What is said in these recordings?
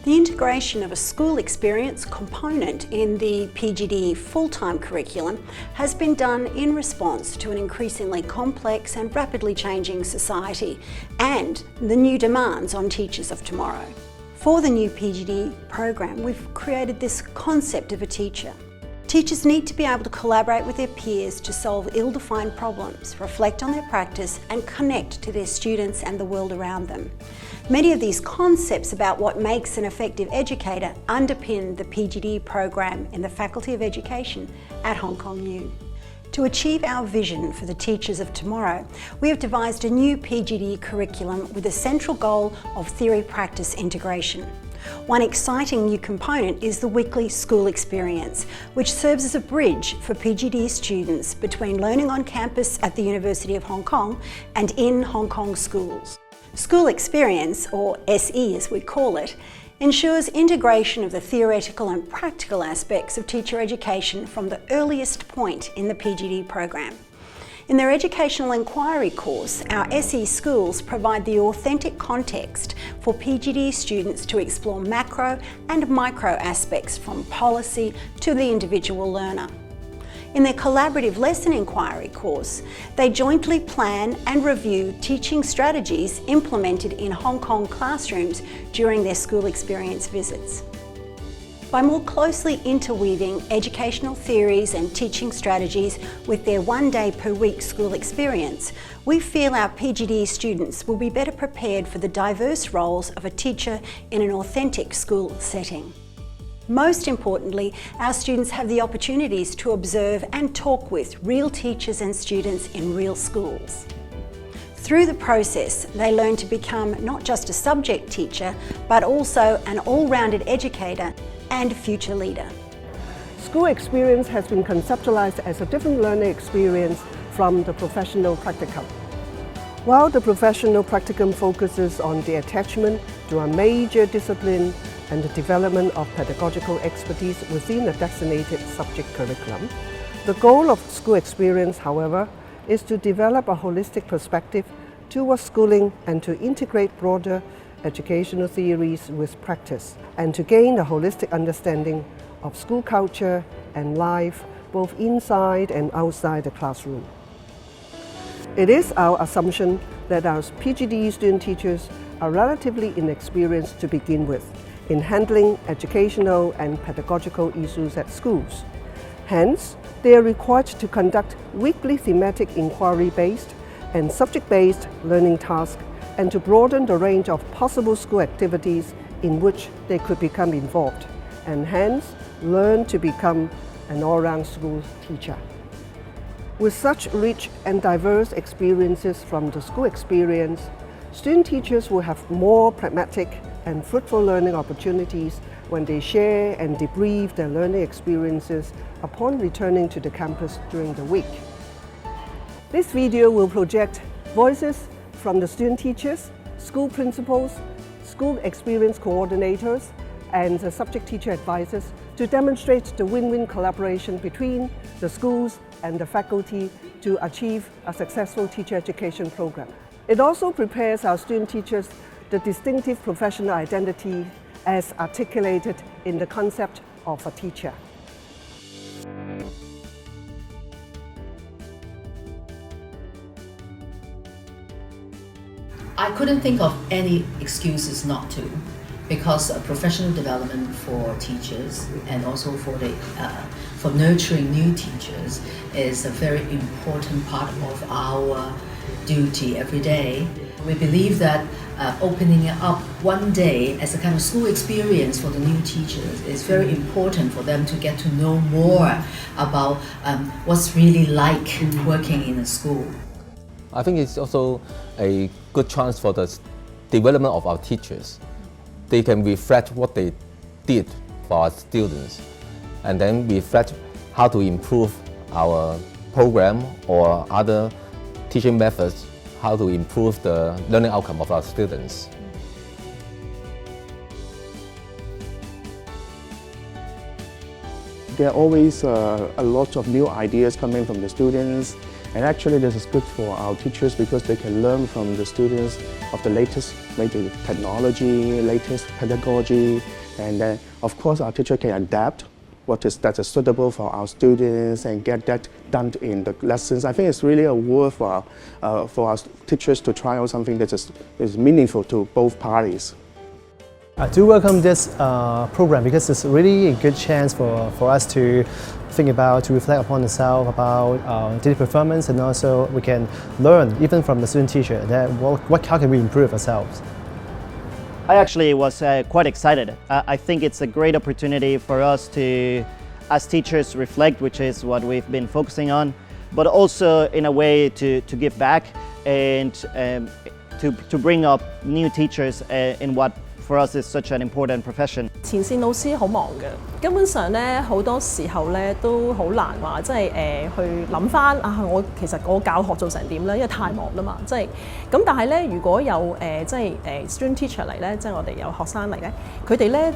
The integration of a school experience component in the PGD full-time curriculum has been done in response to an increasingly complex and rapidly changing society and the new demands on teachers of tomorrow. For the new PGD program, we've created this concept of a teacher. Teachers need to be able to collaborate with their peers to solve ill-defined problems, reflect on their practice and connect to their students and the world around them. Many of these concepts about what makes an effective educator underpin the PGD program in the Faculty of Education at Hong Kong U. To achieve our vision for the teachers of tomorrow, we have devised a new PGD curriculum with a central goal of theory-practice integration. One exciting new component is the weekly school experience, which serves as a bridge for PGD students between learning on campus at the University of Hong Kong and in Hong Kong schools. School experience, or SE as we call it, ensures integration of the theoretical and practical aspects of teacher education from the earliest point in the PGD program. In their Educational Inquiry course, our SE schools provide the authentic context for PGD students to explore macro and micro aspects from policy to the individual learner. In their Collaborative Lesson Inquiry course, they jointly plan and review teaching strategies implemented in Hong Kong classrooms during their school experience visits. By more closely interweaving educational theories and teaching strategies with their one-day-per-week school experience, we feel our PGD students will be better prepared for the diverse roles of a teacher in an authentic school setting. Most importantly, our students have the opportunities to observe and talk with real teachers and students in real schools. Through the process, they learn to become not just a subject teacher, but also an all-rounded educator and future leader. School experience has been conceptualized as a different learning experience from the professional practicum. While the professional practicum focuses on the attachment to a major discipline and the development of pedagogical expertise within a designated subject curriculum, the goal of school experience, however, is to develop a holistic perspective towards schooling and to integrate broader educational theories with practice, and to gain a holistic understanding of school culture and life both inside and outside the classroom. It is our assumption that our PGD student teachers are relatively inexperienced to begin with in handling educational and pedagogical issues at schools. Hence, they are required to conduct weekly thematic inquiry-based and subject-based learning tasks and to broaden the range of possible school activities in which they could become involved, and hence learn to become an all-round school teacher. With such rich and diverse experiences from the school experience, student teachers will have more pragmatic and fruitful learning opportunities when they share and debrief their learning experiences upon returning to the campus during the week. This video will project voices from the student teachers, school principals, school experience coordinators, and the subject teacher advisors to demonstrate the win-win collaboration between the schools and the faculty to achieve a successful teacher education program. It also prepares our student teachers the distinctive professional identity as articulated in the concept of a teacher. I couldn't think of any excuses not to, because professional development for teachers and also for nurturing new teachers is a very important part of our duty every day. We believe that opening up one day as a kind of school experience for the new teachers is very important for them to get to know more about what's really like working in a school. I think it's also a good chance for the development of our teachers. They can reflect what they did for our students and then reflect how to improve our program or other teaching methods, how to improve the learning outcome of our students. There are always a lot of new ideas coming from the students, And actually this is good for our teachers because they can learn from the students of the latest maybe technology, latest pedagogy, and then of course our teacher can adapt that is suitable for our students and get that done in the lessons. I think it's really a worthwhile for our teachers to try out something that is meaningful to both parties. I do welcome this program because it's really a good chance for us to think about, to reflect upon ourselves about daily performance, and also we can learn even from the student teacher that how can we improve ourselves. I actually was quite excited. I think it's a great opportunity for us to, as teachers, reflect, which is what we've been focusing on, but also in a way to give back and to bring up new teachers in what for us is such an important profession. 前線老師好忙嘅，根本上咧好多時候咧都好難話，即係去諗翻我其實我教學做成點咧，因為太忙啦嘛，即係咁。但係咧，如果有即係student teacher 嚟咧，即係我哋有學生嚟咧，佢哋咧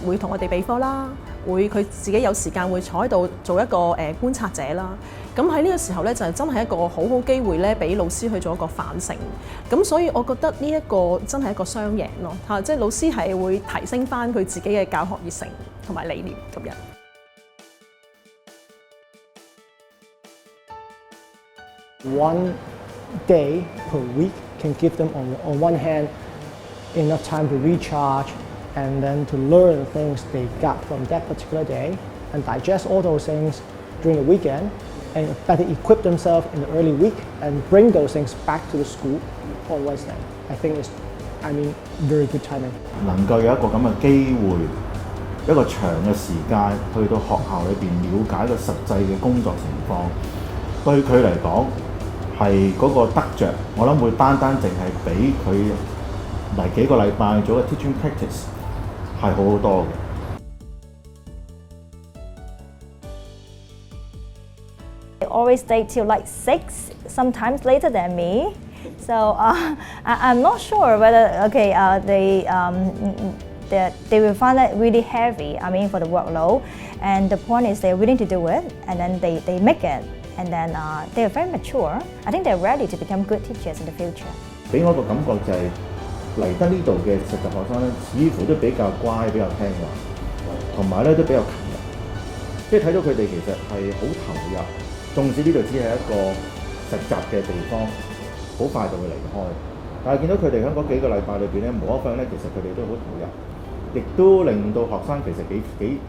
會同我哋備課啦，佢自己有時間會坐喺度做一個觀察者啦。咁喺呢個時候咧，就真係一個好好機會咧，俾老師去做一個反省。咁所以我覺得呢一個真係一個雙贏咯嚇，即係老師係會提升翻佢自己嘅教學熱誠同埋理念咁樣。One day per week can give them on one hand enough time to recharge and then to learn the things they got from that particular day and digest all those things during the weekend and better equip themselves in the early week and bring those things back to the school on Wednesday. I think it's, very good timing. 能夠有一個咁嘅機會，一個長嘅時間去到學校裏邊了解個實際嘅工作情況，對佢嚟講係嗰個得着，我諗會單淨係比佢嚟幾個禮拜做嘅 teaching practice 係好多嘅。They always stay till like 6, sometimes later than me. So I'm not sure whether they will find that really heavy. For the workload. And the point is they're willing to do it, and then they make it, and then they're very mature. I think they're ready to become good teachers in the future. 俾我個感覺就係嚟得呢度嘅實習學生咧，似乎都比較乖、比較聽話，同埋咧都比較勤力，即係睇到佢哋其實係好投入。縱使呢度只係一個實習嘅地方，好快就會離開。但係見到佢哋喺嗰幾個禮拜裏邊咧，無可否認咧，其實佢哋都好投入，亦都令到學生其實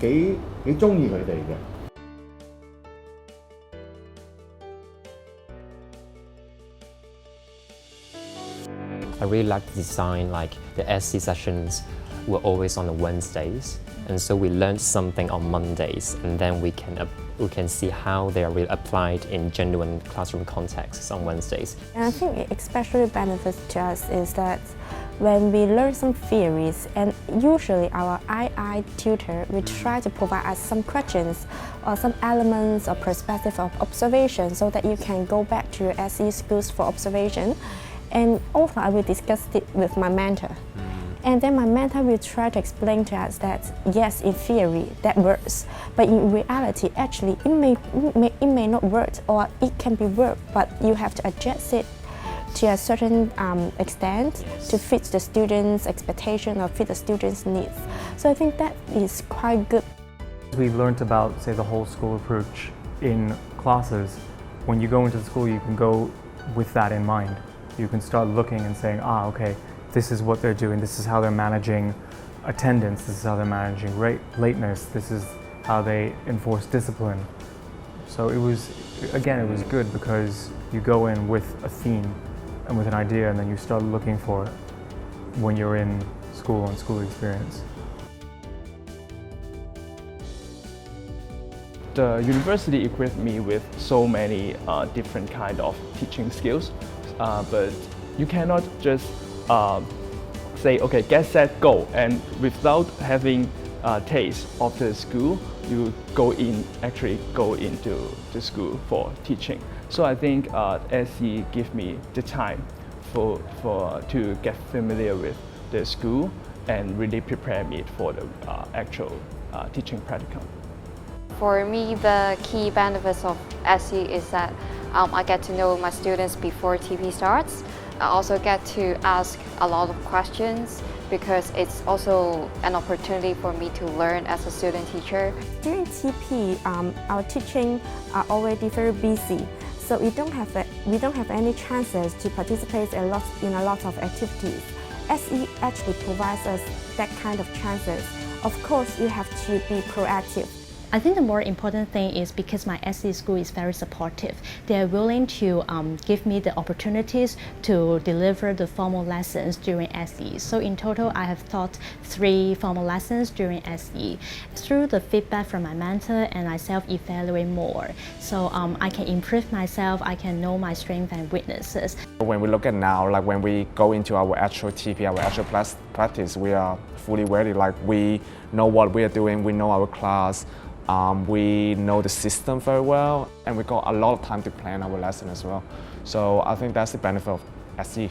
幾中意佢哋嘅。I really like the design, like the SC sessions were always on the Wednesdays, and so we learned something on Mondays, and then we can see how they are really applied in genuine classroom contexts on Wednesdays. And I think it especially benefits to us is that when we learn some theories, and usually our II tutor will try to provide us some questions or some elements or perspective of observation so that you can go back to your SE schools for observation. And also I will discuss it with my mentor. And then my mentor will try to explain to us that yes, in theory that works, but in reality actually it may not work, or it can be work, but you have to adjust it to a certain extent to fit the students' expectation or fit the students' needs. So I think that is quite good. We learned about, say, the whole school approach in classes. When you go into the school, you can go with that in mind. You can start looking and saying, okay, this is what they're doing, this is how they're managing attendance, this is how they're managing lateness, this is how they enforce discipline. So it was good because you go in with a theme and with an idea, and then you start looking for it when you're in school and school experience. The university equipped me with so many different kind of teaching skills, but you cannot just say, okay, get set, go, and without having a taste of the school, you actually go into the school for teaching. So I think SE give me the time to get familiar with the school and really prepare me for the actual teaching practicum. For me, the key benefits of SE is that I get to know my students before TP starts. I also get to ask a lot of questions because it's also an opportunity for me to learn as a student teacher. During TP, our teaching are already very busy, so we don't have any chances to participate in a lot of activities. SE actually provides us that kind of chances. Of course, you have to be proactive. I think the more important thing is because my SE school is very supportive. They are willing to give me the opportunities to deliver the formal lessons during SE. So in total, I have taught 3 formal lessons during SE. Through the feedback from my mentor and I self-evaluate more. So I can improve myself, I can know my strengths and weaknesses. When we look at now, like when we go into our actual TP, our actual practice, we are fully ready. Like we know what we are doing, we know our class, we know the system very well, and we got a lot of time to plan our lesson as well. So I think that's the benefit of SE.